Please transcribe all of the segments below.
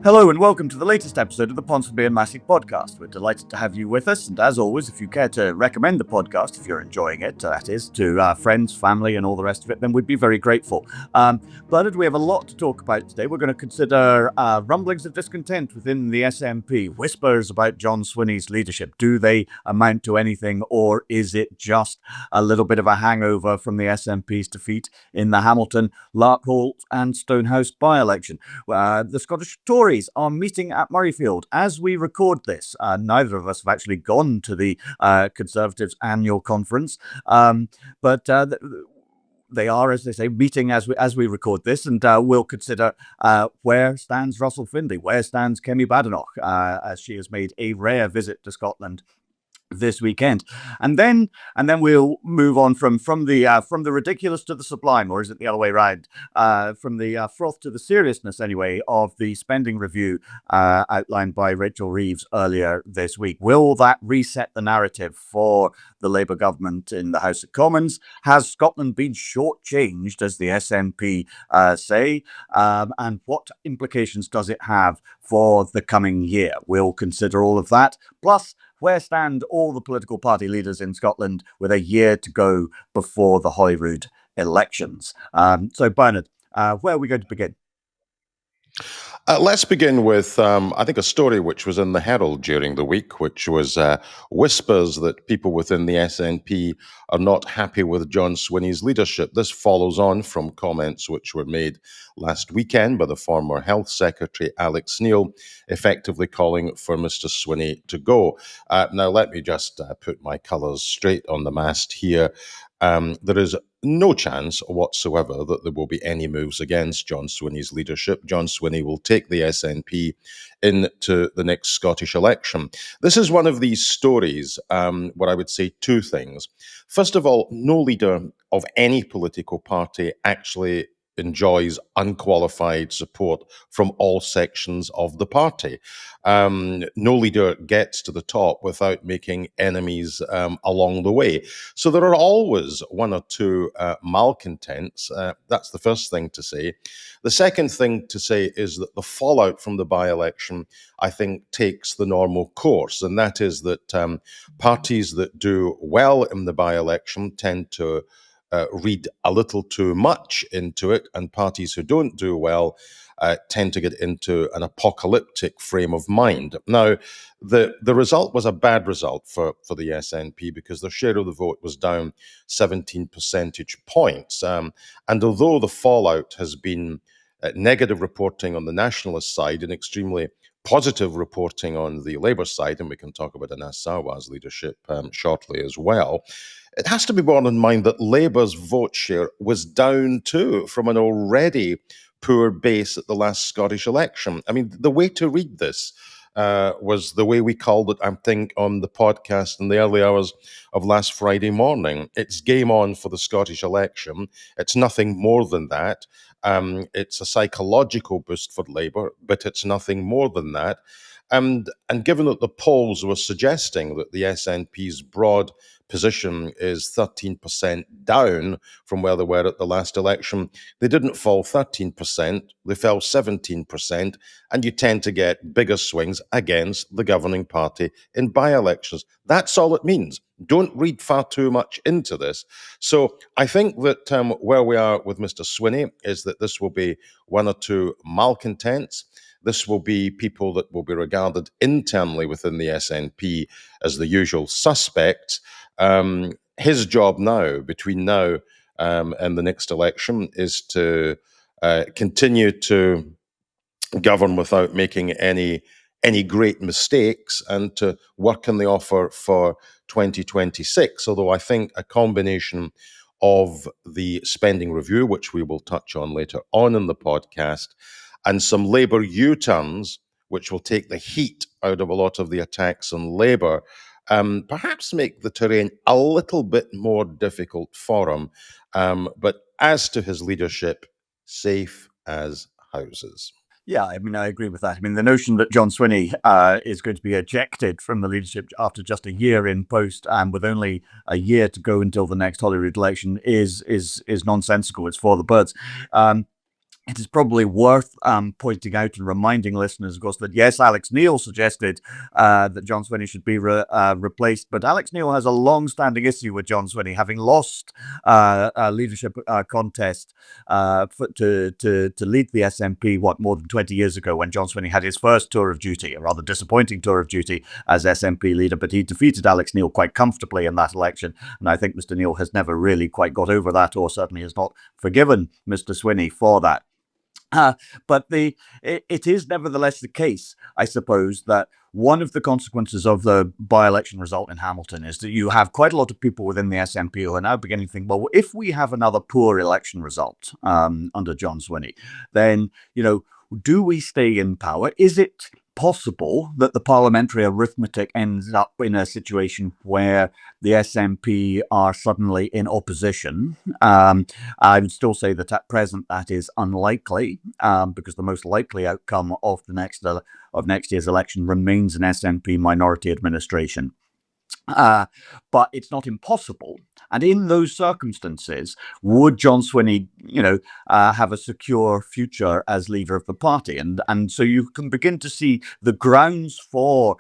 Hello and welcome to the latest episode of the Ponsonby and Alex podcast. We're delighted to have you with us, and as always, if you care to recommend the podcast, if you're enjoying it, that is, to friends, family, and all the rest of it, then we'd be very grateful. Bernard, we have a lot to talk about today. We're going to consider rumblings of discontent within the SNP, whispers about John Swinney's leadership. Do they amount to anything, or is it just a little bit of a hangover from the SNP's defeat in the Hamilton, Larkhall, and Stonehouse by-election? The Scottish Tory are meeting at Murrayfield as we record this. Neither of us have actually gone to the Conservatives' annual conference, but they are, as they say, meeting as we record this, and we'll consider where stands Russell Findlay, where stands Kemi Badenoch, as she has made a rare visit to Scotland this weekend, and then we'll move on from the ridiculous to the sublime, or is it the other way around? From the froth to the seriousness, anyway, of the spending review outlined by Rachel Reeves earlier this week. Will that reset the narrative for the Labour government in the House of Commons? Has Scotland been shortchanged, as the SNP say? And what implications does it have for the coming year? We'll consider all of that. Plus, where stand all the political party leaders in Scotland with a year to go before the Holyrood elections? So, Bernard, where are we going to begin? Let's begin with, I think, a story which was in the Herald during the week, which was whispers that people within the SNP are not happy with John Swinney's leadership. This follows on from comments which were made last weekend by the former Health Secretary, Alex Neil, effectively calling for Mr. Swinney to go. Now, let me just put my colours straight on the mast here. There is no chance whatsoever that there will be any moves against John Swinney's leadership. John Swinney will take the SNP into the next Scottish election. This is one of these stories where I would say two things. First of all, no leader of any political party actually enjoys unqualified support from all sections of the party. No leader gets to the top without making enemies along the way. So there are always one or two malcontents. That's the first thing to say. The second thing to say is that the fallout from the by-election, I think, takes the normal course, and that is that parties that do well in the by-election tend to read a little too much into it, and parties who don't do well tend to get into an apocalyptic frame of mind. Now, the result was a bad result for the SNP because their share of the vote was down 17 percentage points. And although the fallout has been negative reporting on the nationalist side and extremely positive reporting on the Labour side, and we can talk about Anas Sarwar's leadership shortly as well, it has to be borne in mind that Labour's vote share was down too from an already poor base at the last Scottish election. I mean, the way to read this was the way we called it, I think, on the podcast in the early hours of last Friday morning. It's game on for the Scottish election. It's nothing more than that. It's a psychological boost for Labour, but it's nothing more than that. And given that the polls were suggesting that the SNP's broad position is 13% down from where they were at the last election, they didn't fall 13%, they fell 17%, and you tend to get bigger swings against the governing party in by-elections. That's all it means. Don't read far too much into this. So I think that where we are with Mr. Swinney is that this will be one or two malcontents. This will be people that will be regarded internally within the SNP as the usual suspects. His job now, between now and the next election, is to continue to govern without making any great mistakes and to work on the offer for 2026. Although I think a combination of the spending review, which we will touch on later on in the podcast, and some Labour U-turns, which will take the heat out of a lot of the attacks on Labour, perhaps make the terrain a little bit more difficult for him. But as to his leadership, safe as houses. Yeah, I mean, I agree with that. I mean, the notion that John Swinney is going to be ejected from the leadership after just a year in post and with only a year to go until the next Holyrood election is nonsensical. It's for the birds. It is probably worth pointing out and reminding listeners, of course, that yes, Alex Neil suggested that John Swinney should be replaced, but Alex Neil has a long-standing issue with John Swinney, having lost a leadership contest to lead the SNP, more than 20 years ago, when John Swinney had his first tour of duty, a rather disappointing tour of duty as SNP leader, but he defeated Alex Neil quite comfortably in that election, and I think Mr. Neil has never really quite got over that, or certainly has not forgiven Mr. Swinney for that. But it is nevertheless the case, I suppose, that one of the consequences of the by-election result in Hamilton is that you have quite a lot of people within the SNP who are now beginning to think, well, if we have another poor election result under John Swinney, then, do we stay in power? Is it possible that the parliamentary arithmetic ends up in a situation where the SNP are suddenly in opposition? I would still say that at present that is unlikely, because the most likely outcome of next year's election remains an SNP minority administration. But it's not impossible. And in those circumstances, would John Swinney, have a secure future as leader of the party? And so you can begin to see the grounds for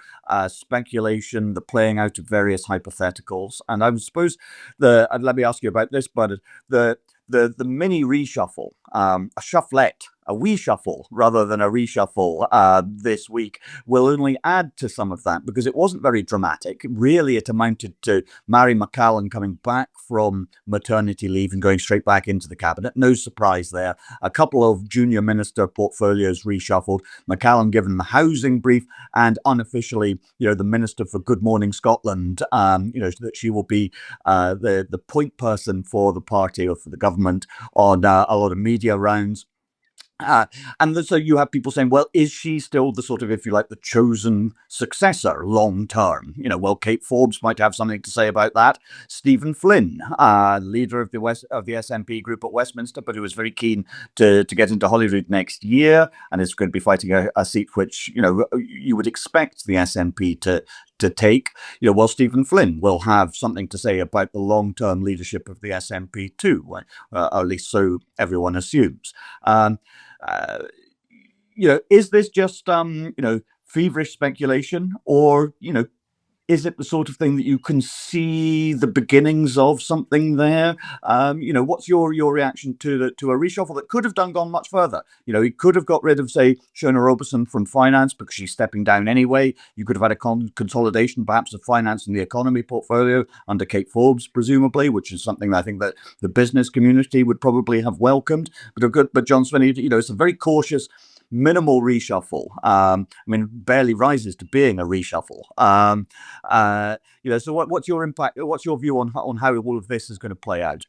speculation, the playing out of various hypotheticals. And I suppose let me ask you about this, but the mini reshuffle, a shufflette, a wee shuffle rather than a reshuffle this week will only add to some of that, because it wasn't very dramatic. Really, it amounted to Mary McCallan coming back from maternity leave and going straight back into the cabinet. No surprise there. A couple of junior minister portfolios reshuffled. McCallan given the housing brief, and unofficially, the Minister for Good Morning Scotland, that she will be the point person for the party or for the government on a lot of media rounds. And so you have people saying, well, is she still the sort of, if you like, the chosen successor long term? Well, Kate Forbes might have something to say about that. Stephen Flynn, leader of the SNP group at Westminster, but who is very keen to get into Holyrood next year and is going to be fighting a seat which, you would expect the SNP to take. Well, Stephen Flynn will have something to say about the long-term leadership of the SNP too, or at least so everyone assumes. Is this just feverish speculation, or is it the sort of thing that you can see the beginnings of something there? What's your reaction to a reshuffle that could have gone much further? He could have got rid of, say, Shona Robertson from finance because she's stepping down anyway. You could have had a consolidation, perhaps, of finance and the economy portfolio under Kate Forbes, presumably, which is something that I think that the business community would probably have welcomed. But John Swinney, it's a very cautious, minimal reshuffle. Barely rises to being a reshuffle. So what's your impact? What's your view on how all of this is going to play out?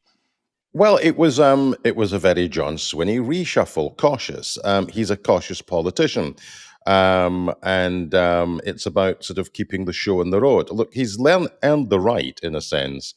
Well, it was a very John Swinney reshuffle, cautious. He's a cautious politician. And it's about sort of keeping the show on the road. Look, he's earned the right, in a sense,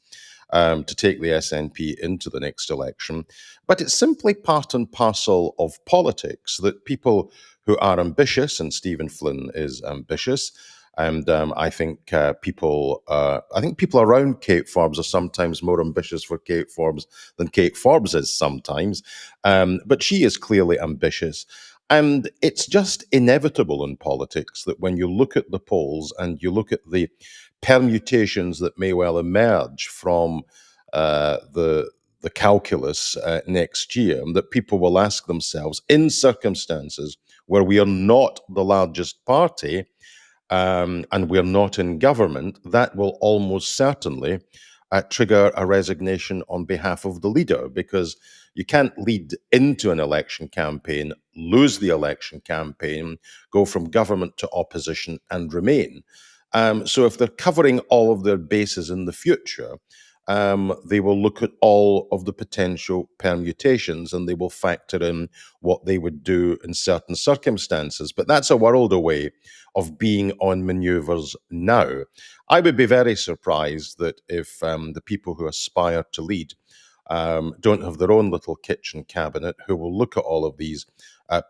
to take the SNP into the next election. But it's simply part and parcel of politics that people who are ambitious, and Stephen Flynn is ambitious, and I think people around Kate Forbes are sometimes more ambitious for Kate Forbes than Kate Forbes is sometimes. But she is clearly ambitious. And it's just inevitable in politics that when you look at the polls and you look at the permutations that may well emerge from the calculus next year, that people will ask themselves, in circumstances where we are not the largest party and we're not in government, that will almost certainly trigger a resignation on behalf of the leader, because you can't lead into an election campaign, lose the election campaign, go from government to opposition and remain. So if they're covering all of their bases in the future, they will look at all of the potential permutations and they will factor in what they would do in certain circumstances. But that's a world away of being on manoeuvres now. I would be very surprised that if the people who aspire to lead don't have their own little kitchen cabinet, who will look at all of these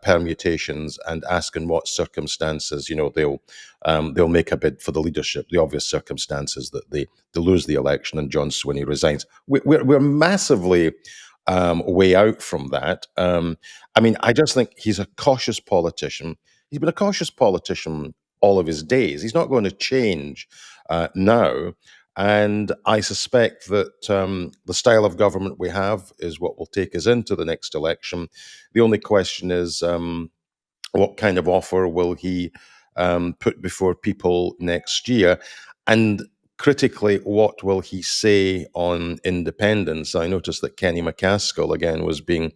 permutations and ask in what circumstances, they'll make a bid for the leadership. The obvious circumstances that they lose the election and John Swinney resigns. We're massively way out from that. I mean, I just think he's a cautious politician. He's been a cautious politician all of his days. He's not going to change now. And I suspect that the style of government we have is what will take us into the next election. The only question is, what kind of offer will he put before people next year? And critically, what will he say on independence? I noticed that Kenny McCaskill, again, was being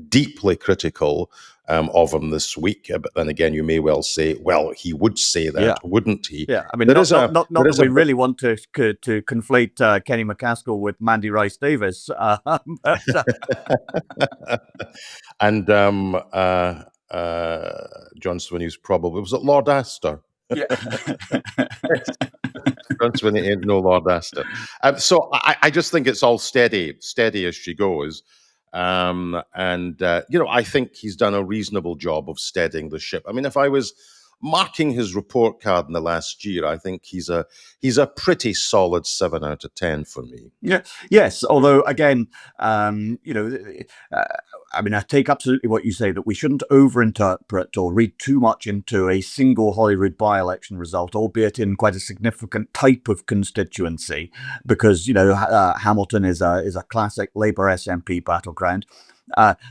deeply critical of him this week. But then again, you may well say, well, he would say that, Yeah. wouldn't he? Yeah, I mean, There not is a not there that is a we bit- really want to conflate Kenny McCaskill with Mandy Rice Davis, but, and John Swinney's probably, was it Lord Astor? yeah. John Swinney ain't no Lord Astor. So I just think it's all steady as she goes. I think he's done a reasonable job of steadying the ship. I mean, if I was marking his report card in the last year, I think he's a pretty solid 7 out of 10 for me. Yeah. Yes. Although, again, I mean, I take absolutely what you say that we shouldn't overinterpret or read too much into a single Holyrood by-election result, albeit in quite a significant type of constituency, because Hamilton is a classic Labour SNP battleground.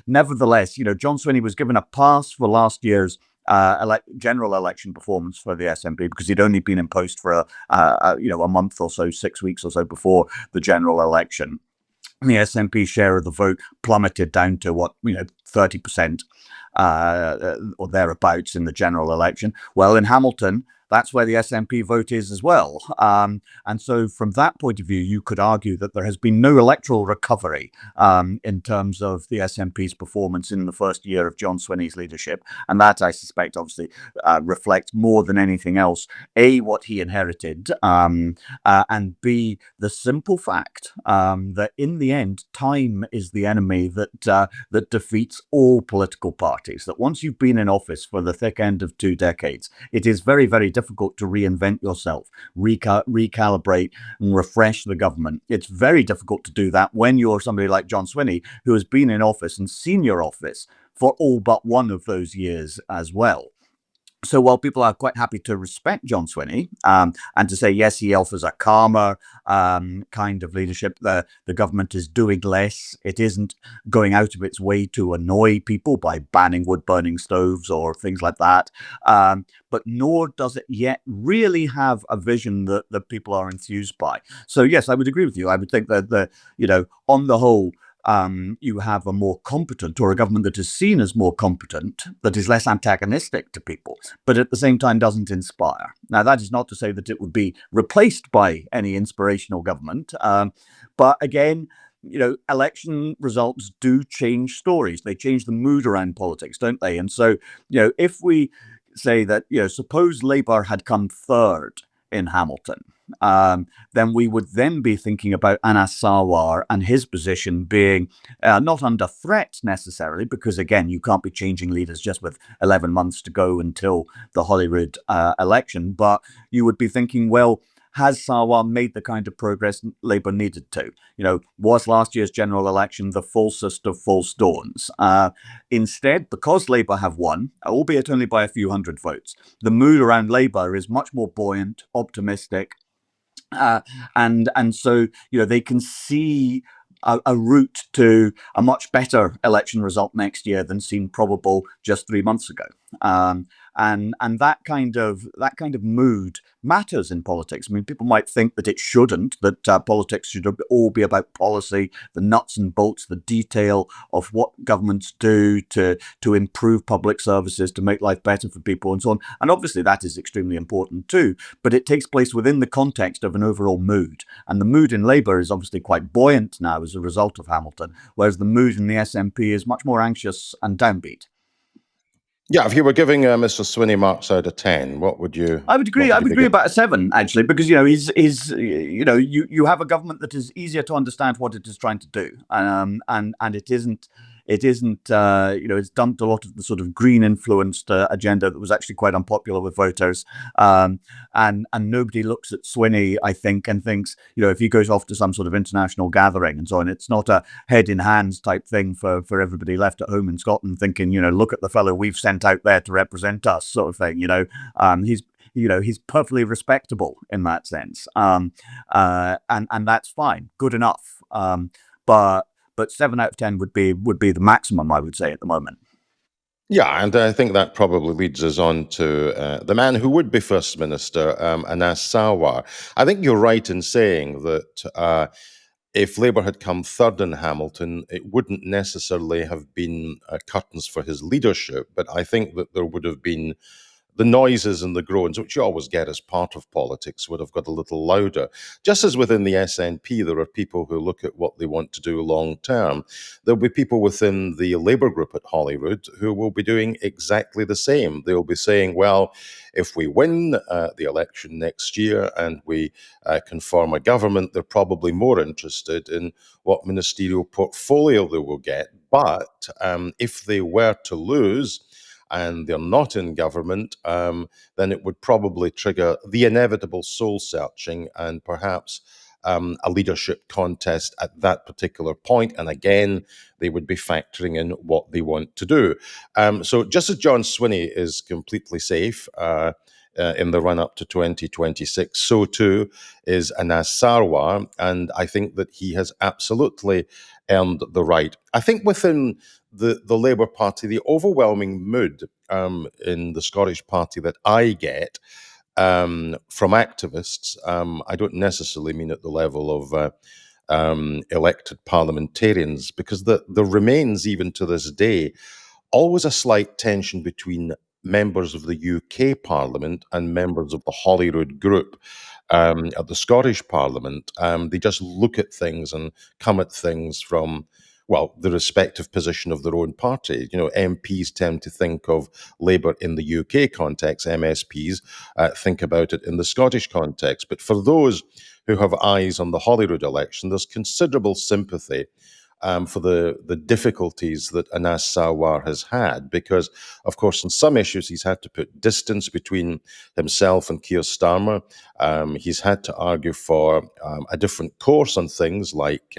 Nevertheless, John Swinney was given a pass for last year's general election performance for the SNP because he'd only been in post for a month or so, 6 weeks or so before the general election. And the SNP share of the vote plummeted down to 30% or thereabouts in the general election. Well, in Hamilton, that's where the SNP vote is as well. And so from that point of view, you could argue that there has been no electoral recovery in terms of the SNP's performance in the first year of John Swinney's leadership. And that, I suspect, obviously reflects more than anything else, A, what he inherited, and B, the simple fact that in the end, time is the enemy that defeats all political parties. That once you've been in office for the thick end of 2 decades, it is very, very difficult to reinvent yourself, recalibrate and refresh the government. It's very difficult to do that when you're somebody like John Swinney, who has been in office and senior office for all but one of those years as well. So while people are quite happy to respect John Swinney and to say, yes, he offers a calmer kind of leadership, the government is doing less. It isn't going out of its way to annoy people by banning wood-burning stoves or things like that. But nor does it yet really have a vision that people are enthused by. So, yes, I would agree with you. I would think that, on the whole, you have a more competent, or a government that is seen as more competent, that is less antagonistic to people, but at the same time doesn't inspire. Now, that is not to say that it would be replaced by any inspirational government, but again, election results do change stories. They change the mood around politics, don't they? And so, if we say that, suppose Labour had come third in Hamilton, then we would then be thinking about Anas Sarwar and his position being not under threat necessarily, because again, you can't be changing leaders just with 11 months to go until the Holyrood election, but you would be thinking, well, has Sarwar made the kind of progress Labour needed to? Was last year's general election the falsest of false dawns? Instead, because Labour have won, albeit only by a few hundred votes, the mood around Labour is much more buoyant, optimistic, and so they can see a route to a much better election result next year than seemed probable just 3 months ago. And that kind of mood matters in politics. I mean, people might think that it shouldn't, that politics should all be about policy, the nuts and bolts, the detail of what governments do to improve public services, to make life better for people and so on. And obviously that is extremely important too, but it takes place within the context of an overall mood. And the mood in Labour is obviously quite buoyant now as a result of Hamilton, whereas the mood in the SNP is much more anxious and downbeat. Yeah, if you were giving Mr. Swinney marks out of 10, what would you? I would agree. I would agree about a 7 actually, because you have a government that is easier to understand what it is trying to do, and it isn't It isn't, it's dumped a lot of the sort of green influenced agenda that was actually quite unpopular with voters. And nobody looks at Swinney, I think, and thinks, if he goes off to some sort of international gathering and so on, it's not a head in hands type thing for everybody left at home in Scotland thinking, look at the fellow we've sent out there to represent us, sort of thing. He's perfectly respectable in that sense, and that's fine, good enough. But 7 out of 10 would be the maximum, I would say, at the moment. Yeah, and I think that probably leads us on to the man who would be First Minister, Anas Sarwar. I think you're right in saying that if Labour had come third in Hamilton, it wouldn't necessarily have been curtains for his leadership, but I think that there would have been the noises and the groans, which you always get as part of politics, would have got a little louder. Just as within the SNP, there are people who look at what they want to do long term, there'll be people within the Labour group at Holyrood who will be doing exactly the same. They'll be saying, well, if we win the election next year and we can form a government, they're probably more interested in what ministerial portfolio they will get. But if they were to lose, and they're not in government, then it would probably trigger the inevitable soul searching and perhaps a leadership contest at that particular point. And again, they would be factoring in what they want to do. So just as John Swinney is completely safe, in the run up to 2026. So too is Anas Sarwar. And I think that he has absolutely earned the right. I think within the Labour Party, the overwhelming mood in the Scottish Party that I get from activists, I don't necessarily mean at the level of elected parliamentarians, because there remains, even to this day, always a slight tension between members of the UK Parliament and members of the Holyrood Group at the Scottish Parliament. They just look at things and come at things from, well, the respective position of their own party. MPs tend to think of Labour in the UK context, MSPs think about it in the Scottish context. But for those who have eyes on the Holyrood election, there's considerable sympathy for the difficulties that Anas Sarwar has had, because, of course, in some issues he's had to put distance between himself and Keir Starmer. He's had to argue for a different course on things like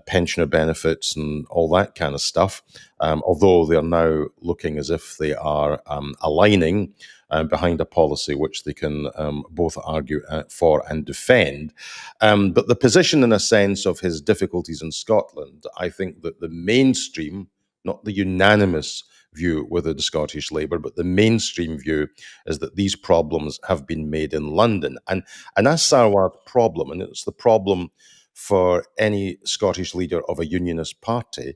pensioner benefits and all that kind of stuff, although they're now looking as if they are aligning behind a policy which they can both argue for and defend. But the position, in a sense, of his difficulties in Scotland, I think that the mainstream, not the unanimous view within Scottish Labour, but the mainstream view is that these problems have been made in London. And that's Sarwar's problem, and it's the problem for any Scottish leader of a unionist party.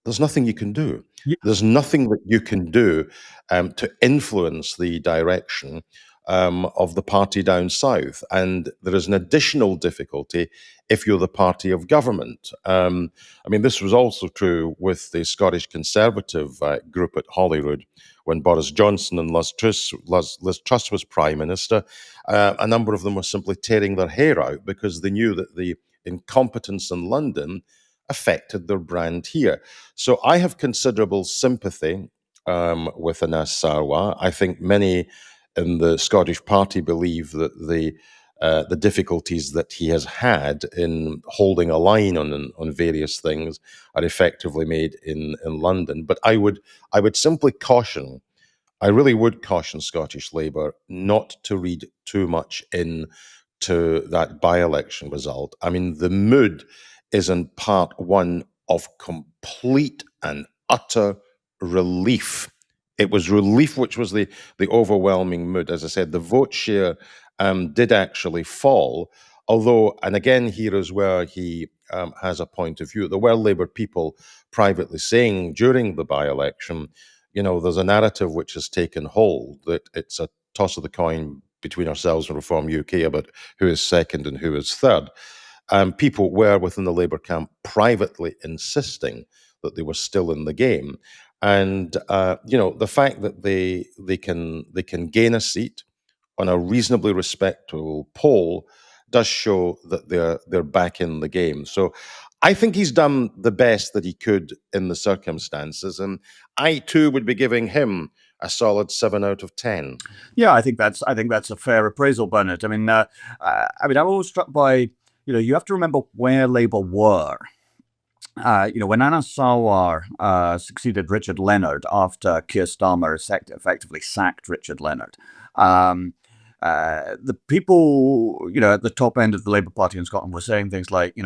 There's nothing you can do. There's nothing that you can do to influence the direction of the party down south. And there is an additional difficulty if you're the party of government. This was also true with the Scottish Conservative group at Holyrood when Boris Johnson and Liz Truss was Prime Minister. A number of them were simply tearing their hair out because they knew that the incompetence in London affected their brand here. So I have considerable sympathy with Anas Sarwar. I think many in the Scottish Party believe that the difficulties that he has had in holding a line on various things are effectively made in London. But I would simply caution. I really would caution Scottish Labour not to read too much into that by-election result. I mean, the mood is in part one of complete and utter relief. It was relief which was the overwhelming mood. As I said, the vote share did actually fall, although, and again, here is where he has a point of view. There were Labour people privately saying during the by-election, there's a narrative which has taken hold that it's a toss of the coin between ourselves and Reform UK about who is second and who is third. People were within the Labour camp privately insisting that they were still in the game, and the fact that they can gain a seat on a reasonably respectable poll does show that they're back in the game. So I think he's done the best that he could in the circumstances, and I too would be giving him a solid 7 out of 10. Yeah, I think that's a fair appraisal, Bernard. I'm always struck by, you have to remember where Labour were. When Anna Sarwar succeeded Richard Leonard after Keir Starmer effectively sacked Richard Leonard, um, the people, at the top end of the Labour Party in Scotland were saying things like,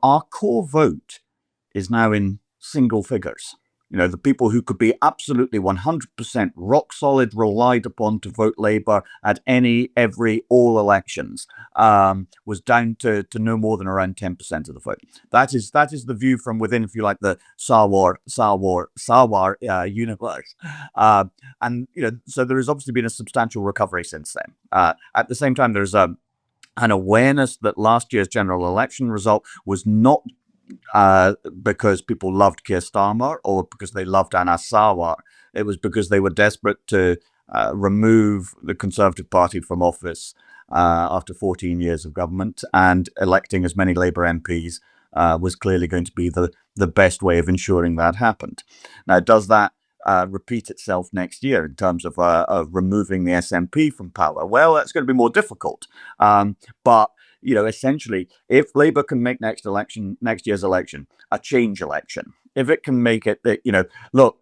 our core vote is now in single figures. The people who could be absolutely 100% rock solid, relied upon to vote Labour at any, every, all elections, was down to no more than around 10% of the vote. That is the view from within, if you like, the Sarwar universe. And so there has obviously been a substantial recovery since then. At the same time, there's an awareness that last year's general election result was not because people loved Keir Starmer or because they loved Anna Sarwar. It was because they were desperate to remove the Conservative Party from office after 14 years of government, and electing as many Labour MPs was clearly going to be the best way of ensuring that happened. Now, does that repeat itself next year in terms of removing the SNP from power? Well, that's going to be more difficult. But essentially, if Labour can make next year's election, a change election, if it can make it that, look,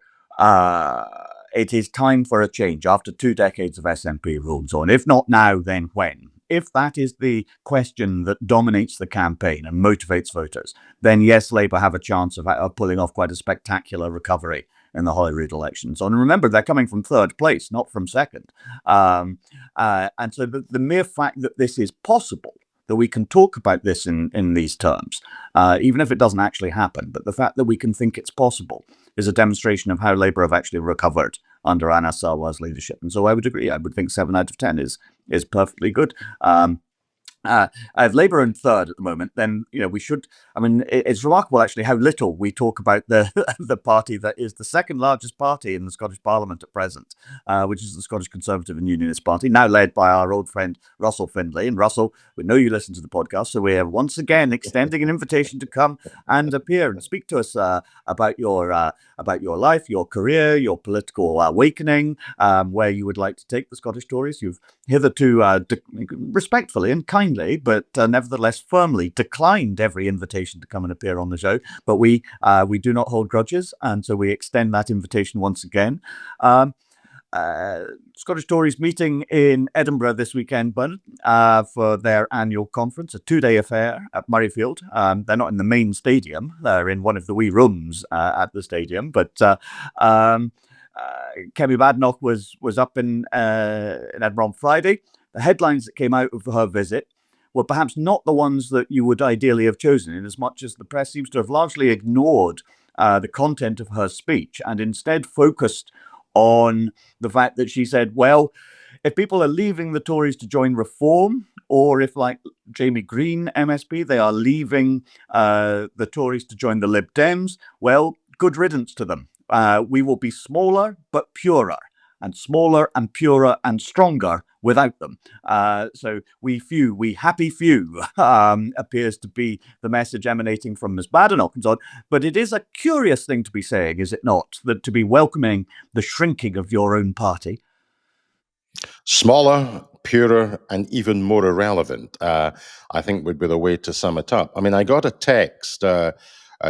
it is time for a change after 2 decades of SNP rule and so on. If not now, then when? If that is the question that dominates the campaign and motivates voters, then yes, Labour have a chance of pulling off quite a spectacular recovery in the Holyrood elections. And remember, they're coming from third place, not from second. And so the mere fact that this is possible, that we can talk about this in these terms, even if it doesn't actually happen, but the fact that we can think it's possible is a demonstration of how Labour have actually recovered under Anna Sarwar's leadership. And so I would agree. I would think 7 out of 10 is perfectly good. If Labour in third at the moment, then we should. It's remarkable actually how little we talk about the the party that is the second largest party in the Scottish Parliament at present, which is the Scottish Conservative and Unionist Party, now led by our old friend Russell Findlay. And Russell, we know you listen to the podcast, so we are once again extending an invitation to come and appear and speak to us about your life, your career, your political awakening, where you would like to take the Scottish Tories. You've hitherto respectfully and kindly, but nevertheless firmly declined every invitation to come and appear on the show. But we do not hold grudges, and so we extend that invitation once again. Scottish Tories meeting in Edinburgh this weekend, Bernard, for their annual conference, a 2-day affair at Murrayfield. They're not in the main stadium; they're in one of the wee rooms at the stadium, but. Kemi Badenoch was up in Edinburgh on Friday. The headlines that came out of her visit were perhaps not the ones that you would ideally have chosen, in as much as the press seems to have largely ignored the content of her speech and instead focused on the fact that she said, well, if people are leaving the Tories to join Reform, or if, like Jamie Green, MSP, they are leaving the Tories to join the Lib Dems, well, good riddance to them. We will be smaller but purer, and smaller and purer and stronger without them. So we happy few appears to be the message emanating from Ms. Badenoch and so on. But it is a curious thing to be saying, is it not? That to be welcoming the shrinking of your own party. Smaller, purer, and even more irrelevant, I think would be the way to sum it up. I got a text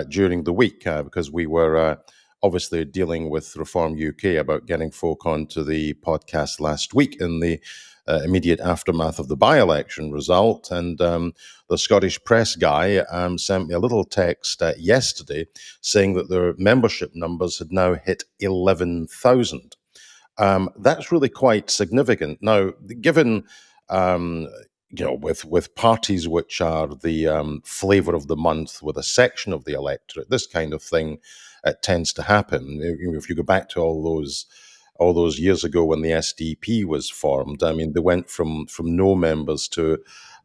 during the week because we were obviously dealing with Reform UK about getting folk onto the podcast last week in the immediate aftermath of the by-election result. And the Scottish press guy sent me a little text yesterday saying that their membership numbers had now hit 11,000. That's really quite significant. Now, given with parties which are the flavour of the month with a section of the electorate, this kind of thing tends to happen. If you go back to all those years ago when the SDP was formed, they went from no members to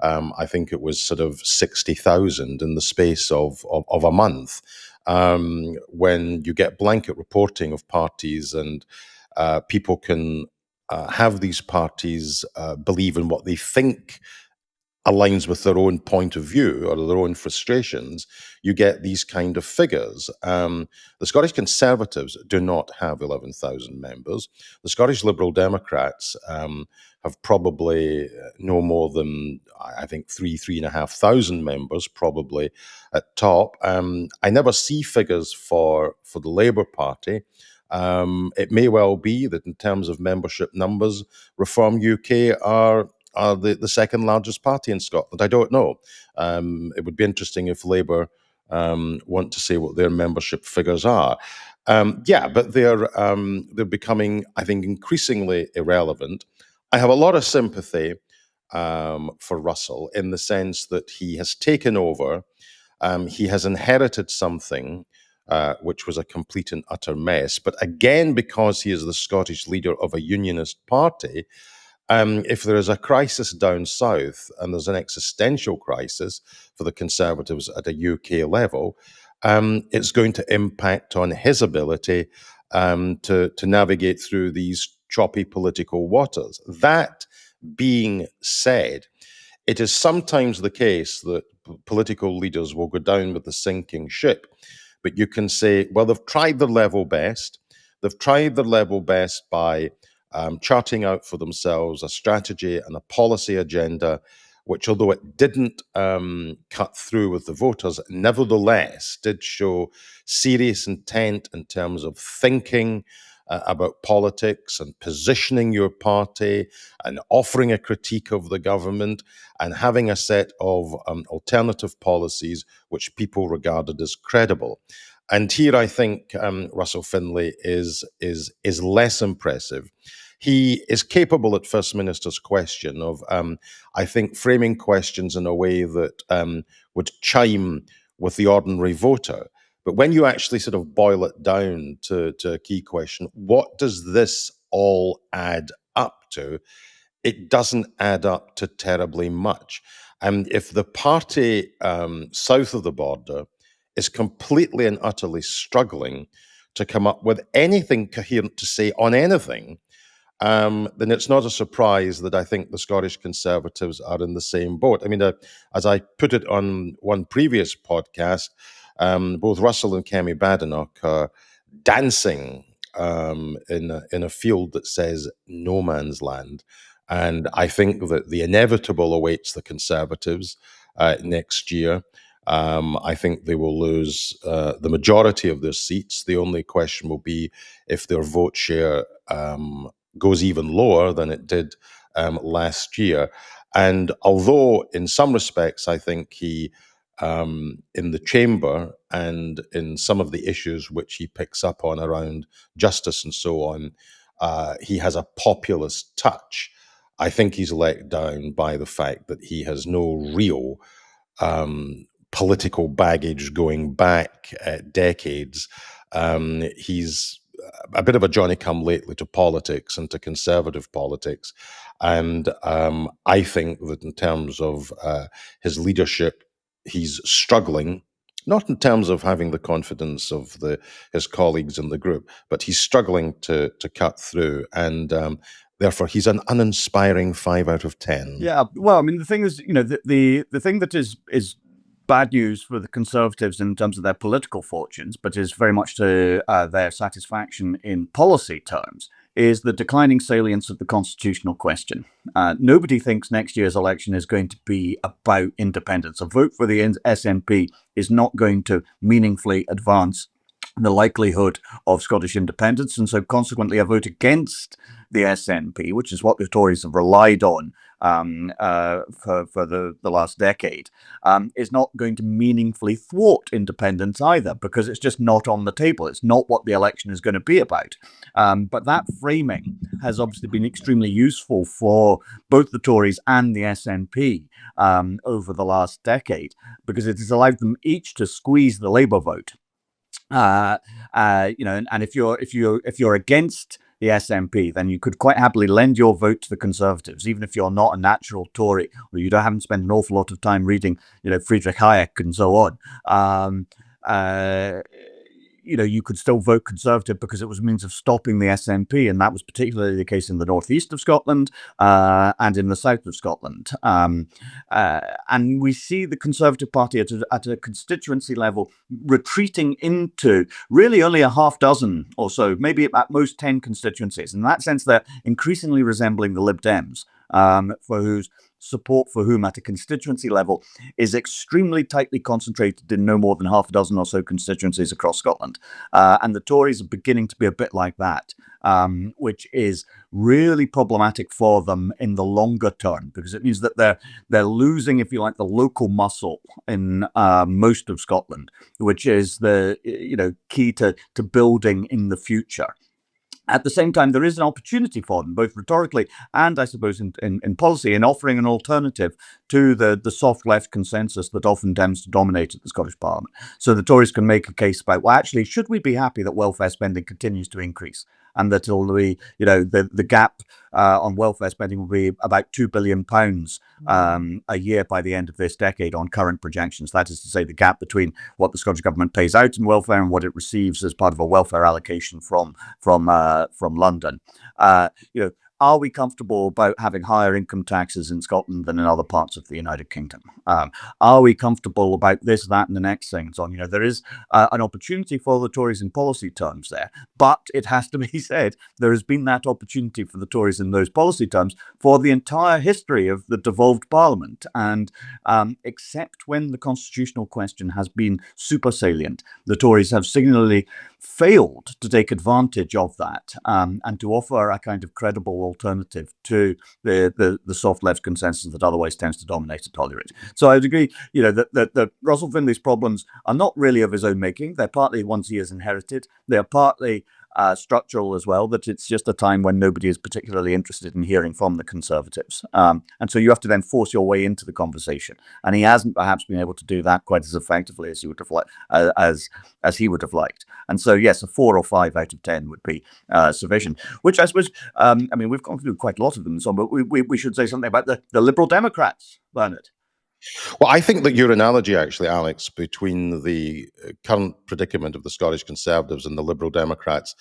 I think it was sort of 60,000 in the space of a month. When you get blanket reporting of parties and people can have these parties believe in what they think aligns with their own point of view or their own frustrations, you get these kind of figures. The Scottish Conservatives do not have 11,000 members. The Scottish Liberal Democrats have probably no more than, I think, 3,500 members, probably at top. I never see figures for the Labour Party. It may well be that in terms of membership numbers, Reform UK are the second largest party in Scotland. I don't know. It would be interesting if Labour want to say what their membership figures are. But they're becoming, I think, increasingly irrelevant. I have a lot of sympathy for Russell in the sense that he has taken over. He has inherited something which was a complete and utter mess. But again, because he is the Scottish leader of a unionist party, if there is a crisis down south and there's an existential crisis for the Conservatives at a UK level, it's going to impact on his ability to navigate through these choppy political waters. That being said, it is sometimes the case that political leaders will go down with the sinking ship. But you can say, well, they've tried their level best. They've tried their level best by charting out for themselves a strategy and a policy agenda, which, although it didn't cut through with the voters, nevertheless did show serious intent in terms of thinking about politics and positioning your party and offering a critique of the government and having a set of alternative policies which people regarded as credible. And here, I think Russell Findlay is less impressive. He is capable at First Minister's question of, I think, framing questions in a way that would chime with the ordinary voter. But when you actually sort of boil it down to a key question, what does this all add up to? It doesn't add up to terribly much. And if the party south of the border is completely and utterly struggling to come up with anything coherent to say on anything, then it's not a surprise that I think the Scottish Conservatives are in the same boat. I mean, as I put it on one previous podcast, both Russell and Kemi Badenoch are dancing in a field that says no man's land. And I think that the inevitable awaits the Conservatives next year. I think they will lose the majority of their seats. The only question will be if their vote share goes even lower than it did last year. And although in some respects I think he, in the chamber and in some of the issues which he picks up on around justice and so on, he has a populist touch. I think he's let down by the fact that he has no real political baggage going back decades. He's a bit of a Johnny come lately to politics and to conservative politics. And I think that in terms of his leadership, he's struggling, not in terms of having the confidence of his colleagues in the group, but he's struggling to cut through. And therefore, he's an uninspiring 5 out of 10. Yeah, well, I mean, the thing is, the thing that is bad news for the Conservatives in terms of their political fortunes, but is very much to their satisfaction in policy terms, is the declining salience of the constitutional question. Nobody thinks next year's election is going to be about independence. A vote for the SNP is not going to meaningfully advance the likelihood of Scottish independence, and so consequently a vote against the SNP, which is what the Tories have relied on for the last decade, is not going to meaningfully thwart independence either, because it's just not on the table. It's not what the election is going to be about. But that framing has obviously been extremely useful for both the Tories and the SNP over the last decade, because it has allowed them each to squeeze the Labour vote. And if you're against the SNP, then you could quite happily lend your vote to the Conservatives, even if you're not a natural Tory or you haven't spent an awful lot of time reading, Friedrich Hayek and so on. you could still vote Conservative because it was a means of stopping the SNP, and that was particularly the case in the northeast of Scotland and in the south of Scotland. And we see the Conservative Party at a constituency level retreating into really only a half dozen or so, maybe at most 10 constituencies. In that sense, they're increasingly resembling the Lib Dems, for whose support for whom at a constituency level is extremely tightly concentrated in no more than half a dozen or so constituencies across Scotland. And the Tories are beginning to be a bit like that, which is really problematic for them in the longer term, because it means that they're losing, if you like, the local muscle in most of Scotland, which is the key to building in the future. At the same time, there is an opportunity for them, both rhetorically and, I suppose, in policy, in offering an alternative to the soft left consensus that often tends to dominate at the Scottish Parliament. So the Tories can make a case about, well, actually, should we be happy that welfare spending continues to increase? And that it'll be, the gap on welfare spending will be about £2 billion a year by the end of this decade on current projections. That is to say, the gap between what the Scottish Government pays out in welfare and what it receives as part of a welfare allocation from London. Are we comfortable about having higher income taxes in Scotland than in other parts of the United Kingdom? Are we comfortable about this, that, and the next thing? And so on. There is an opportunity for the Tories in policy terms there, but it has to be said there has been that opportunity for the Tories in those policy terms for the entire history of the devolved Parliament, and except when the constitutional question has been super salient, the Tories have signally failed to take advantage of that and to offer a kind of credible alternative to the soft left consensus that otherwise tends to dominate and tolerate. So I would agree, that Russell Findlay's problems are not really of his own making. They're partly ones he has inherited. They're partly structural as well, that it's just a time when nobody is particularly interested in hearing from the Conservatives. And so you have to then force your way into the conversation. And he hasn't perhaps been able to do that quite as effectively as he would have liked. And so, yes, a 4 or 5 out of 10 would be sufficient, which I suppose, we've gone through quite a lot of them, so, but we should say something about the Liberal Democrats, Bernard. Well, I think that your analogy, actually, Alex, between the current predicament of the Scottish Conservatives and the Liberal Democrats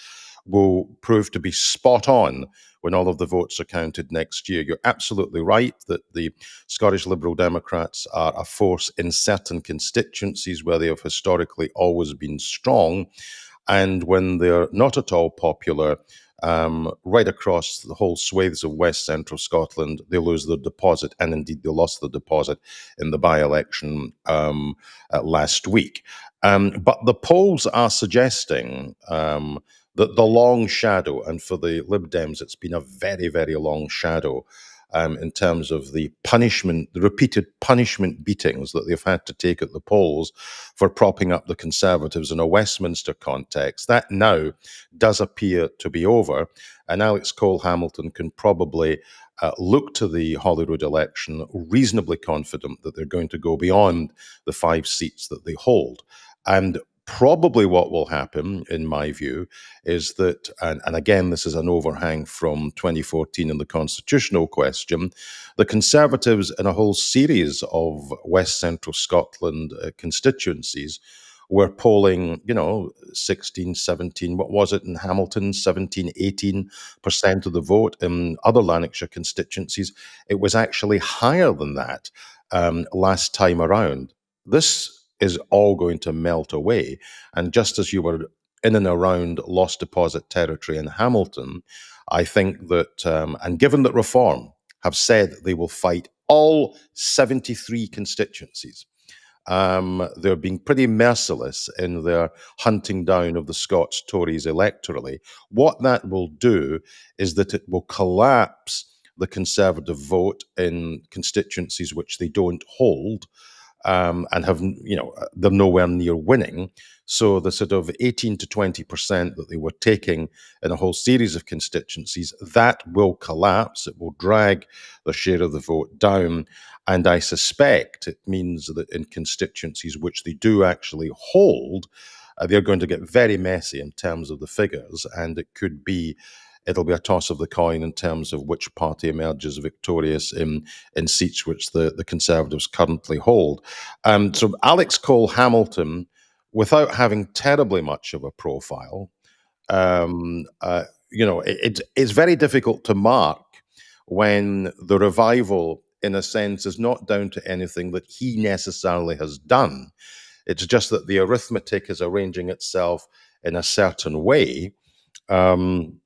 will prove to be spot on when all of the votes are counted next year. You're absolutely right that the Scottish Liberal Democrats are a force in certain constituencies where they have historically always been strong. And when they're not at all popular, right across the whole swathes of West Central Scotland, they lose their deposit, and indeed they lost the deposit in the by-election last week. But the polls are suggesting that the long shadow, and for the Lib Dems, it's been a very, very long shadow in terms of the punishment, the repeated punishment beatings that they've had to take at the polls for propping up the Conservatives in a Westminster context. That now does appear to be over, and Alex Cole-Hamilton can probably look to the Holyrood election reasonably confident that they're going to go beyond the 5 seats that they hold. And probably what will happen, in my view, is that, and again, this is an overhang from 2014 in the constitutional question, the Conservatives in a whole series of West Central Scotland constituencies were polling, 16, 17, what was it in Hamilton, 17, 18% of the vote. In other Lanarkshire constituencies, it was actually higher than that last time around. This is all going to melt away. And just as you were in and around lost deposit territory in Hamilton, I think that, and given that Reform have said they will fight all 73 constituencies, they're being pretty merciless in their hunting down of the Scots Tories electorally. What that will do is that it will collapse the Conservative vote in constituencies which they don't hold, and have, they're nowhere near winning. So the sort of 18 to 20% that they were taking in a whole series of constituencies, that will collapse. It will drag the share of the vote down. And I suspect it means that in constituencies which they do actually hold, they're going to get very messy in terms of the figures. And it'll be a toss of the coin in terms of which party emerges victorious in seats which the Conservatives currently hold. So Alex Cole-Hamilton without having terribly much of a profile, um, uh, it's very difficult to mark when the revival, in a sense, is not down to anything that he necessarily has done. It's just that the arithmetic is arranging itself in a certain way. Um,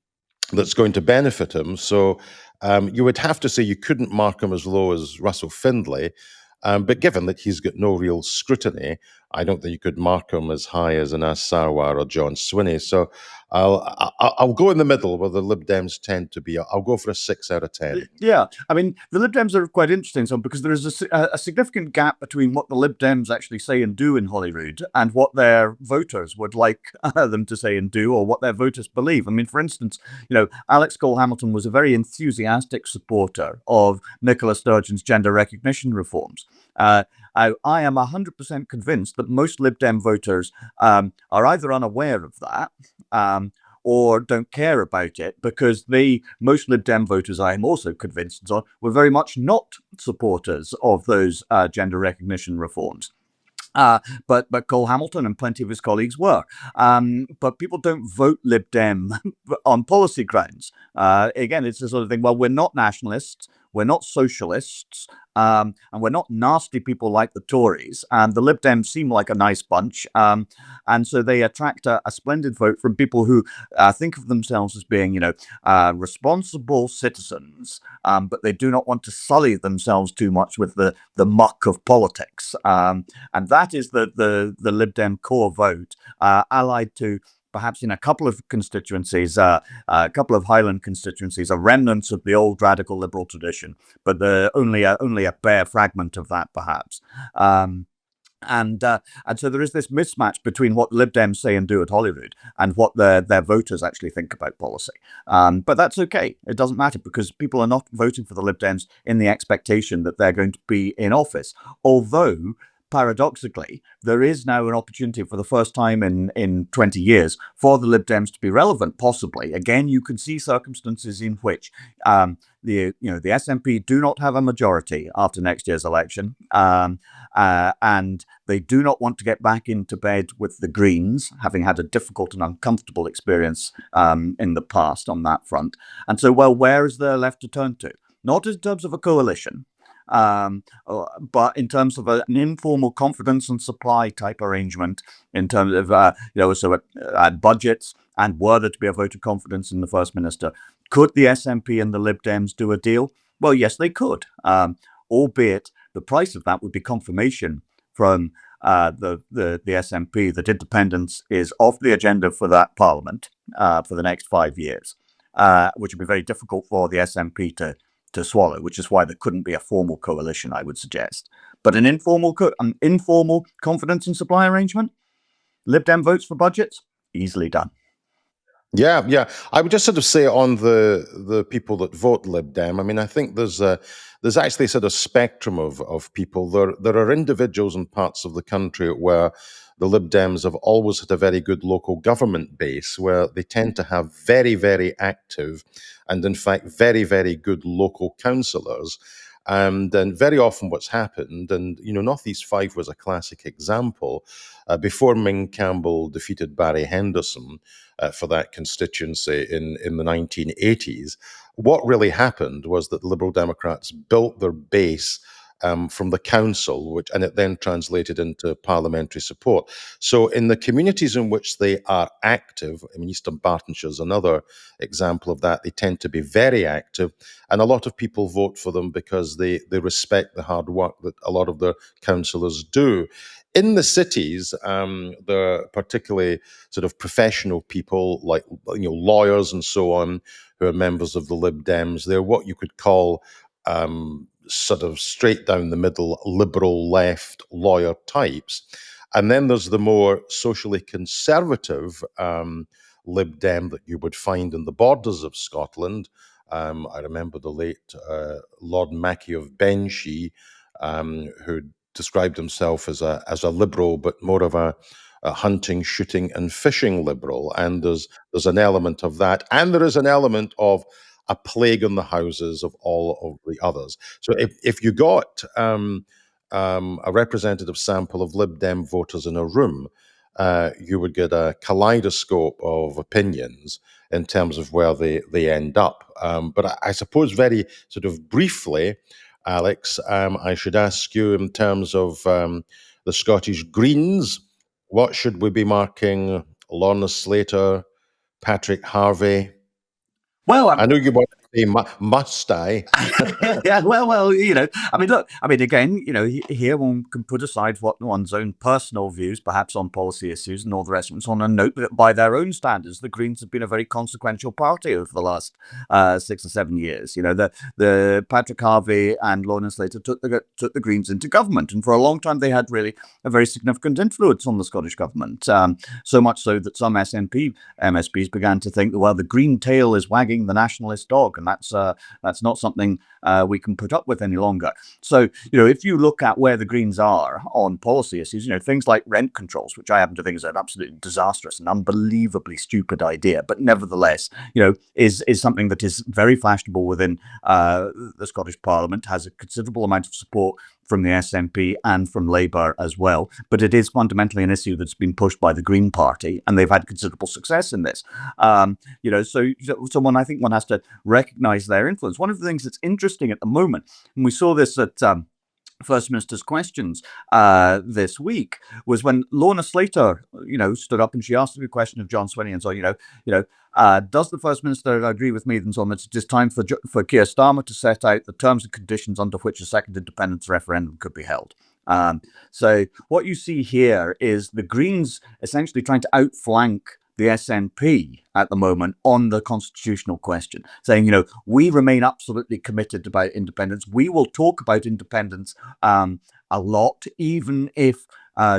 that's going to benefit him. So you would have to say you couldn't mark him as low as Russell Findlay. But given that he's got no real scrutiny, I don't think you could mark him as high as an Sarwar or John Swinney. So I'll go in the middle where the Lib Dems tend to be. I'll go for a 6 out of 10. Yeah, I mean, the Lib Dems are quite interesting, so because there is a significant gap between what the Lib Dems actually say and do in Holyrood and what their voters would like them to say and do, or what their voters believe. I mean, for instance, Alex Cole-Hamilton was a very enthusiastic supporter of Nicola Sturgeon's gender recognition reforms. I am 100% convinced that most Lib Dem voters are either unaware of that, or don't care about it, because most Lib Dem voters, I am also convinced, were very much not supporters of those gender recognition reforms. But Cole-Hamilton and plenty of his colleagues were. But people don't vote Lib Dem on policy grounds. Again, it's the sort of thing, well, we're not nationalists, we're not socialists, and we're not nasty people like the Tories. And the Lib Dems seem like a nice bunch. And so they attract a splendid vote from people who think of themselves as being, responsible citizens, but they do not want to sully themselves too much with the muck of politics. And that is the Lib Dem core vote, allied to perhaps in a couple of constituencies, a couple of Highland constituencies, a remnant of the old radical liberal tradition, but only a bare fragment of that, perhaps. And so there is this mismatch between what Lib Dems say and do at Holyrood and what their voters actually think about policy. But that's okay. It doesn't matter, because people are not voting for the Lib Dems in the expectation that they're going to be in office. Although, paradoxically, there is now an opportunity for the first time in 20 years for the Lib Dems to be relevant, possibly. Again, you can see circumstances in which the SNP do not have a majority after next year's election, and they do not want to get back into bed with the Greens, having had a difficult and uncomfortable experience in the past on that front. And so, well, where is there left to turn to? Not in terms of a coalition, but in terms of an informal confidence and supply type arrangement, in terms of budgets, and were there to be a vote of confidence in the First Minister, could the SNP and the Lib Dems do a deal? Well, yes, they could, albeit the price of that would be confirmation from the SNP that independence is off the agenda for that Parliament for the next 5 years, which would be very difficult for the SNP to swallow, which is why there couldn't be a formal coalition, I would suggest. But an informal confidence and supply arrangement, Lib Dem votes for budgets, easily done. Yeah, yeah. I would just sort of say on the people that vote Lib Dem. I mean, I think there's actually sort of spectrum of people. There are individuals in parts of the country where the Lib Dems have always had a very good local government base, where they tend to have very, very active, and in fact very, very good local councillors. And then very often what's happened, and North East 5 was a classic example, before Ming Campbell defeated Barry Henderson for that constituency in the 1980s, what really happened was that the Liberal Democrats built their base from the council, and it then translated into parliamentary support. So in the communities in which they are active, I mean, Eastern Bartonshire is another example of that, they tend to be very active, and a lot of people vote for them because they respect the hard work that a lot of their councillors do. In the cities, there are particularly sort of professional people like lawyers and so on who are members of the Lib Dems. They're what you could call sort of straight down the middle, liberal left lawyer types. And then there's the more socially conservative Lib Dem that you would find in the borders of Scotland. I remember the late Lord Mackay of Benshee, who described himself as a liberal, but more of a hunting, shooting, and fishing liberal. And there's an element of that, and there is an element of a plague on the houses of all of the others. So if you got a representative sample of Lib Dem voters in a room, you would get a kaleidoscope of opinions in terms of where they end up. But I suppose very sort of briefly, Alex, I should ask you in terms of the Scottish Greens, what should we be marking Lorna, Slater, Patrick Harvie? Well, I know you want to say must I? yeah, well, I mean, look, I mean, again, here one can put aside what one's own personal views, perhaps on policy issues and all the rest of it, on a note that by their own standards, the Greens have been a very consequential party over the last 6 or 7 years. The Patrick Harvie and Lorna Slater took the Greens into government, and for a long time they had really a very significant influence on the Scottish government. So much so that some SNP MSPs began to think that, well, the green tail is wagging the nationalist dog, and that's not something we can put up with any longer. So, if you look at where the Greens are on policy issues, things like rent controls, which I happen to think is an absolutely disastrous and unbelievably stupid idea, but nevertheless, is something that is very fashionable within the Scottish Parliament, has a considerable amount of support from the SNP and from Labour as well. But it is fundamentally an issue that's been pushed by the Green Party, and they've had considerable success in this. So I think one has to recognise their influence. One of the things that's interesting at the moment, and we saw this at First Minister's questions this week, was when Lorna Slater, stood up and she asked a question of John Swinney and so, does the First Minister agree with me that it is time for Keir Starmer to set out the terms and conditions under which a second independence referendum could be held? So what you see here is the Greens essentially trying to outflank the SNP at the moment on the constitutional question, saying, we remain absolutely committed about independence. We will talk about independence a lot, even if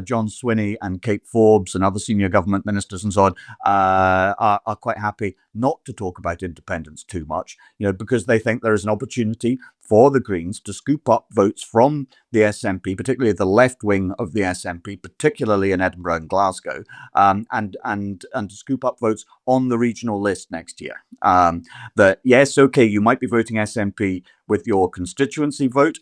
John Swinney and Kate Forbes and other senior government ministers and so on are quite happy not to talk about independence too much, because they think there is an opportunity for the Greens to scoop up votes from the SNP, particularly the left wing of the SNP, particularly in Edinburgh and Glasgow, and to scoop up votes on the regional list next year. That yes, okay, you might be voting SNP with your constituency vote,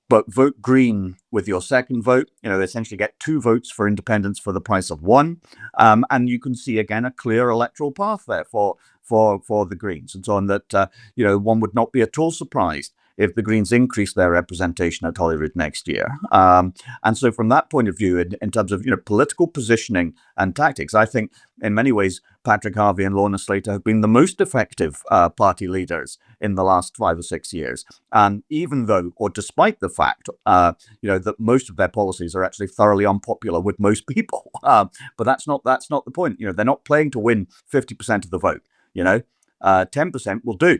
but vote Green with your second vote. They essentially get 2 votes for independence for the price of 1, and you can see again a clear electoral path there for the Greens, and so on. That one would not be at all surprised if the Greens increase their representation at Holyrood next year. And so from that point of view, in terms of political positioning and tactics, I think in many ways Patrick Harvie and Lorna Slater have been the most effective party leaders in the last 5 or 6 years. And even though, or despite the fact, that most of their policies are actually thoroughly unpopular with most people, but that's not the point. They're not playing to win 50% of the vote. 10% will do.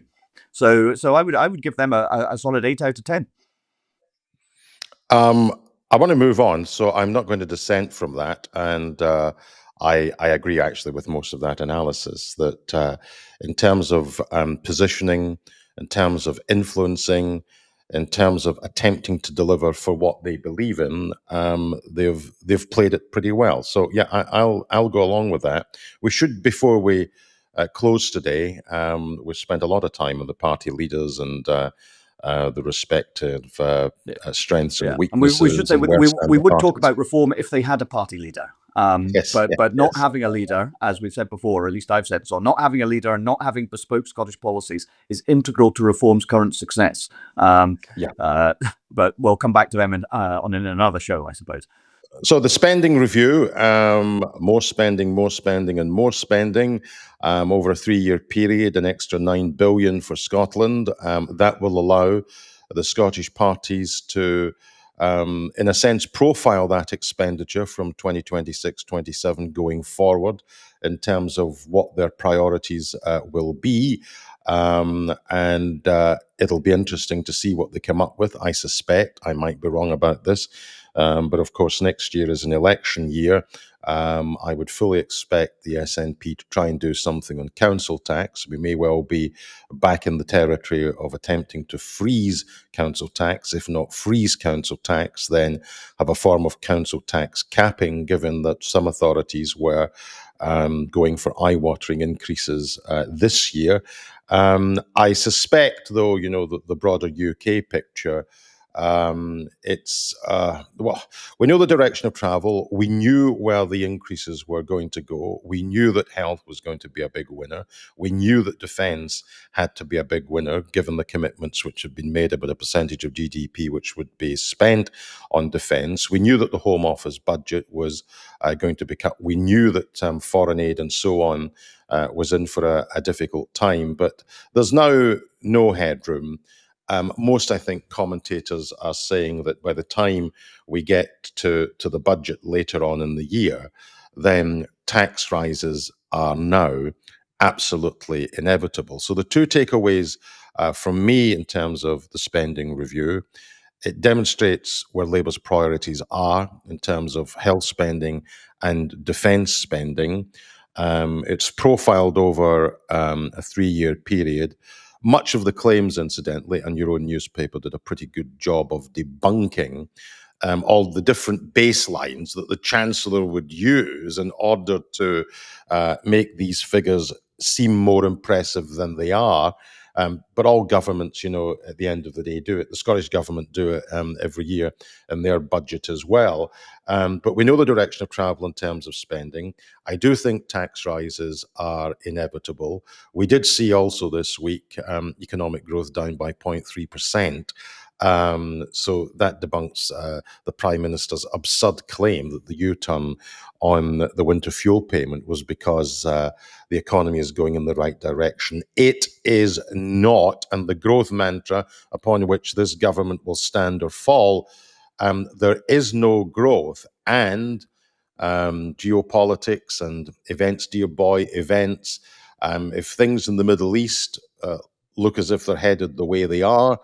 So I would give them a solid 8 out of 10. I want to move on, so I'm not going to dissent from that, and I agree actually with most of that analysis. That in terms of positioning, in terms of influencing, in terms of attempting to deliver for what they believe in, they've played it pretty well. So yeah, I'll go along with that. We should, before we close today, we've spent a lot of time on the party leaders and the respective strengths and weaknesses. And we should say we would talk about reform if they had a party leader. But not having a leader, as we've said before, or at least I've said so, not having a leader and not having bespoke Scottish policies is integral to reform's current success. But we'll come back to them in another show, I suppose. So the spending review, more spending, and more spending over a 3-year period, an extra 9 billion for Scotland. That will allow the Scottish parties to, in a sense, profile that expenditure from 2026-27 going forward in terms of what their priorities will be. And it'll be interesting to see what they come up with. I suspect, I might be wrong about this, but of course next year is an election year. I would fully expect the SNP to try and do something on council tax. We may well be back in the territory of attempting to freeze council tax. If not freeze council tax, then have a form of council tax capping, given that some authorities were going for eye-watering increases this year. I suspect, though, the broader UK picture Well, we know the direction of travel. We knew where the increases were going to go. We knew that health was going to be a big winner. We knew that defence had to be a big winner, given the commitments which had been made about a percentage of GDP which would be spent on defence. We knew that the Home Office budget was going to be cut. We knew that foreign aid and so on was in for a difficult time. But there's now no headroom. Most, I think, commentators are saying that by the time we get to the budget later on in the year, then tax rises are now absolutely inevitable. So the two takeaways from me in terms of the spending review: it demonstrates where Labour's priorities are in terms of health spending and defence spending. It's profiled over a 3-year period. Much of the claims, incidentally, and your own newspaper did a pretty good job of debunking all the different baselines that the Chancellor would use in order to make these figures seem more impressive than they are. But all governments, at the end of the day, do it. The Scottish Government do it every year in their budget as well. But we know the direction of travel in terms of spending. I do think tax rises are inevitable. We did see also this week economic growth down by 0.3%. So that debunks the Prime Minister's absurd claim that the U-turn on the winter fuel payment was because the economy is going in the right direction. It is not, and the growth mantra upon which this government will stand or fall, there is no growth. And geopolitics and events, dear boy, events, if things in the Middle East look as if they're headed the way they are,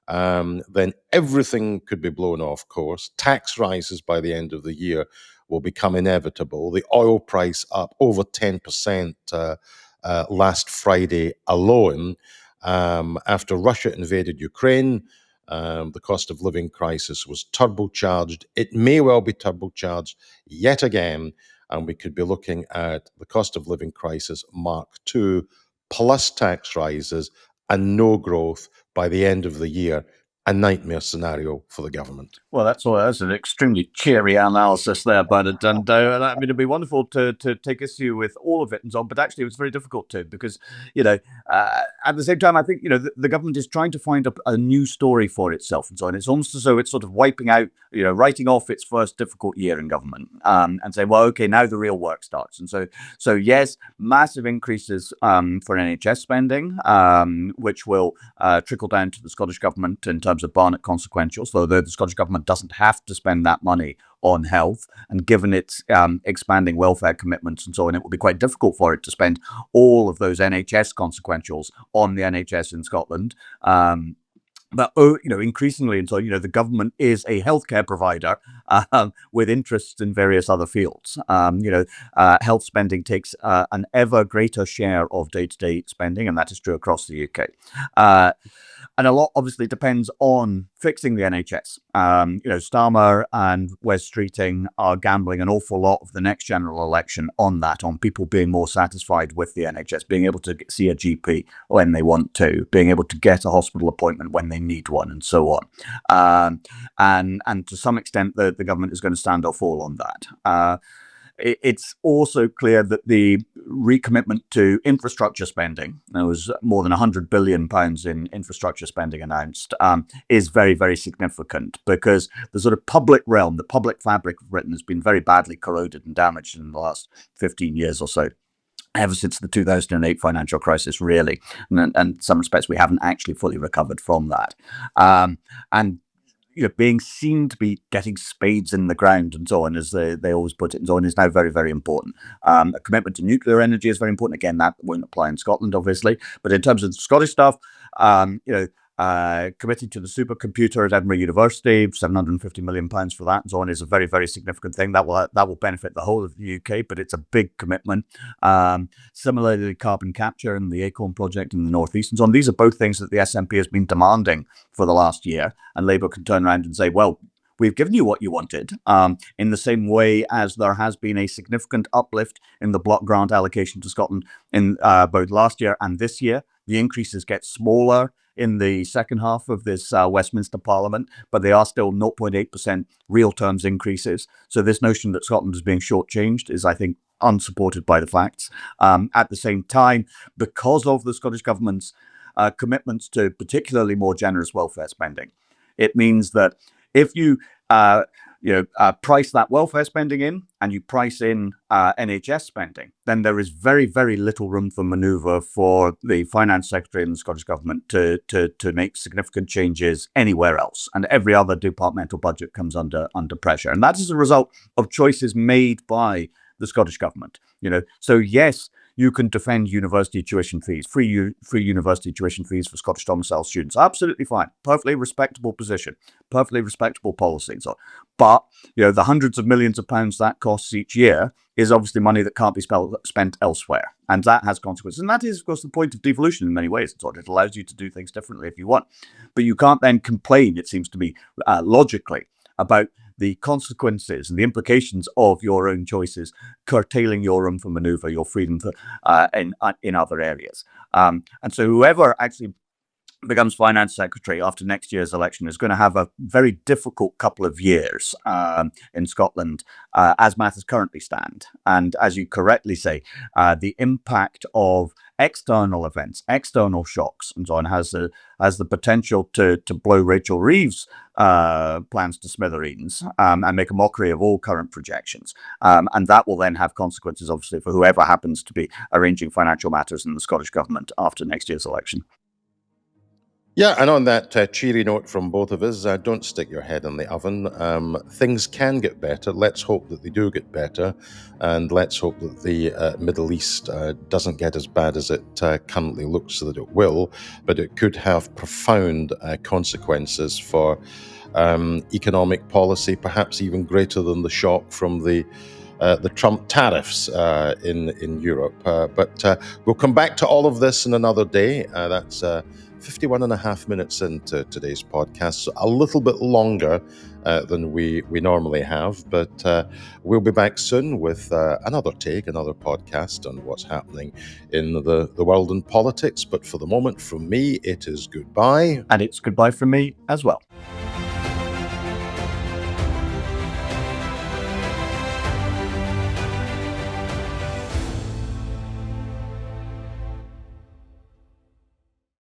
then everything could be blown off course. Tax rises by the end of the year will become inevitable. The oil price up over 10% last Friday alone. After Russia invaded Ukraine, the cost of living crisis was turbocharged. It may well be turbocharged yet again, and we could be looking at the cost of living crisis Mark II plus tax rises and no growth by the end of the year. A nightmare scenario for the government. Well, that's an extremely cheery analysis there, Bernard. And I mean, it'd be wonderful to take issue with all of it and so on, but actually, it was very difficult to, because at the same time, I think the government is trying to find a new story for itself and so on. It's almost as though it's sort of wiping out, writing off its first difficult year in government, and saying, well, okay, now the real work starts. And so yes, massive increases for NHS spending, which will trickle down to the Scottish Government in terms of Barnett consequentials, though the Scottish Government doesn't have to spend that money on health, and given its expanding welfare commitments and so on, it will be quite difficult for it to spend all of those NHS consequentials on the NHS in Scotland. But increasingly, and so the government is a healthcare provider with interests in various other fields. Health spending takes an ever greater share of day-to-day spending, and that is true across the UK. And a lot obviously depends on fixing the NHS. Starmer and Wes Streeting are gambling an awful lot of the next general election on that, on people being more satisfied with the NHS, being able to see a GP when they want to, being able to get a hospital appointment when they need one, and so on. And to some extent, the government is going to stand or fall on that. It's also clear that the recommitment to infrastructure spending, there was more than £100 billion in infrastructure spending announced, is very, very significant, because the sort of public realm, the public fabric of Britain has been very badly corroded and damaged in the last 15 years or so. Ever since the 2008 financial crisis, really. And in some respects, we haven't actually fully recovered from that. And being seen to be getting spades in the ground and so on, as they always put it, and so on, is now very, very important. A commitment to nuclear energy is very important. Again, that won't apply in Scotland, obviously. But in terms of the Scottish stuff, committing to the supercomputer at Edinburgh University, £750 million for that, and so on, is a very, very significant thing. That will benefit the whole of the UK, but it's a big commitment. Similarly, carbon capture and the Acorn project in the northeast, and so on. These are both things that the SNP has been demanding for the last year, and Labour can turn around and say, well, we've given you what you wanted, in the same way as there has been a significant uplift in the block grant allocation to Scotland in both last year and this year. The increases get smaller in the second half of this Westminster Parliament, but they are still 0.8% real terms increases. So this notion that Scotland is being shortchanged is, I think, unsupported by the facts. At the same time, because of the Scottish Government's commitments to particularly more generous welfare spending, it means that if you price that welfare spending in and you price in NHS spending, then there is very, very little room for manoeuvre for the Finance Secretary and the Scottish Government to make significant changes anywhere else. And every other departmental budget comes under pressure. And that is a result of choices made by the Scottish Government. So yes, you can defend university tuition fees, free university tuition fees for Scottish domicile students. Absolutely fine. Perfectly respectable position, perfectly respectable policy. But the hundreds of millions of pounds that costs each year is obviously money that can't be spent elsewhere. And that has consequences. And that is, of course, the point of devolution in many ways. It allows you to do things differently if you want. But you can't then complain, it seems to me, logically, about the consequences and the implications of your own choices curtailing your room for manoeuvre, your freedom in other areas. And so whoever actually becomes Finance Secretary after next year's election is going to have a very difficult couple of years in Scotland as matters currently stand. And as you correctly say, the impact of external events, external shocks, and so on has the potential to blow Rachel Reeves' plans to smithereens and make a mockery of all current projections. And that will then have consequences, obviously, for whoever happens to be arranging financial matters in the Scottish Government after next year's election. Yeah, and on that cheery note from both of us, don't stick your head in the oven. Things can get better. Let's hope that they do get better. And let's hope that the Middle East doesn't get as bad as it currently looks that it will. But it could have profound consequences for economic policy, perhaps even greater than the shock from the Trump tariffs in Europe. But we'll come back to all of this in another day. That's 51 and a half minutes into today's podcast, so a little bit longer than we normally have, but we'll be back soon with another podcast on what's happening in the world and politics. But for the moment, from me, it is goodbye. And it's goodbye from me as well.